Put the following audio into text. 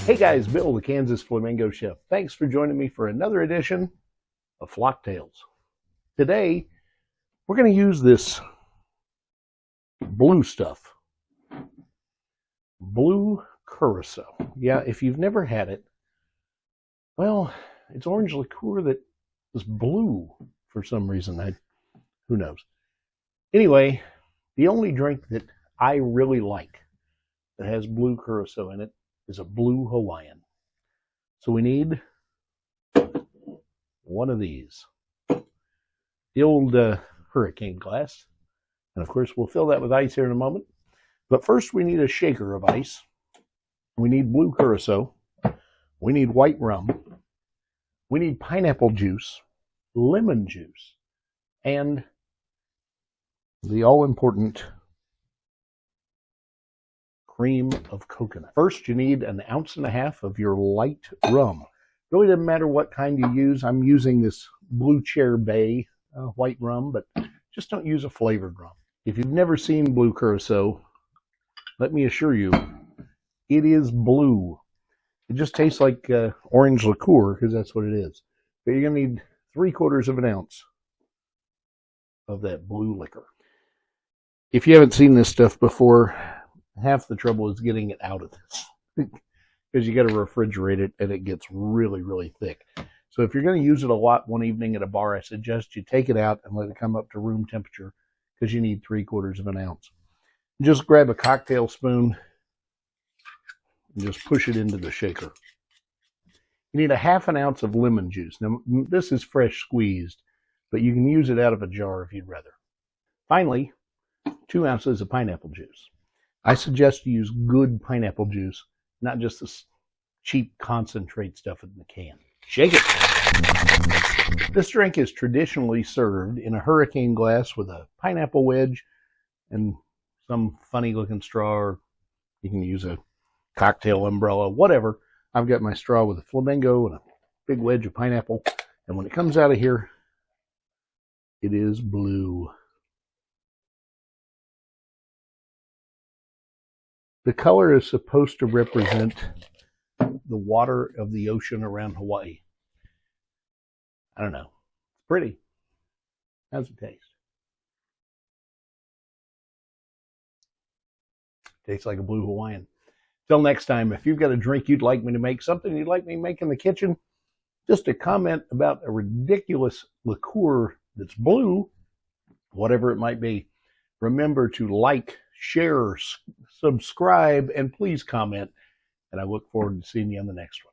Hey guys, Bill, the Kansas Flamingo Chef. Thanks for joining me for another edition of Flock Tales. Today, we're going to use this blue stuff. Blue curacao. Yeah, if you've never had it, well, it's orange liqueur that is blue for some reason. Who knows? Anyway, the only drink that I really like that has blue curacao in it is a Blue Hawaiian. So we need one of these. The old hurricane glass. And of course, we'll fill that with ice here in a moment. But first, we need a shaker of ice. We need blue curacao. We need white rum. We need pineapple juice, lemon juice, and the all-important cream of coconut. First, you need 1.5 ounces of your light rum. Really doesn't matter what kind you use. I'm using this Blue Chair Bay white rum, but just don't use a flavored rum. If you've never seen blue curacao, let me assure you, it is blue. It just tastes like orange liqueur, because that's what it is. But you're going to need 3/4 ounce of that blue liquor. If you haven't seen this stuff before, half the trouble is getting it out of this, because you got to refrigerate it, and it gets really, really thick. So if you're going to use it a lot one evening at a bar, I suggest you take it out and let it come up to room temperature, because you need 3/4 ounce. Just grab a cocktail spoon and just push it into the shaker. You need 1/2 ounce of lemon juice. Now, this is fresh squeezed, but you can use it out of a jar if you'd rather. Finally, 2 ounces of pineapple juice. I suggest you use good pineapple juice, not just this cheap concentrate stuff in the can. Shake it. This drink is traditionally served in a hurricane glass with a pineapple wedge and some funny looking straw, or you can use a cocktail umbrella, whatever. I've got my straw with a flamingo and a big wedge of pineapple, and when it comes out of here, it is blue. The color is supposed to represent the water of the ocean around Hawaii. I don't know. It's pretty. How's it taste? Tastes like a Blue Hawaiian. Till next time, if you've got a drink you'd like me to make, something you'd like me to make in the kitchen, just a comment about a ridiculous liqueur that's blue, whatever it might be, remember to like, share, subscribe, and please comment. And I look forward to seeing you on the next one.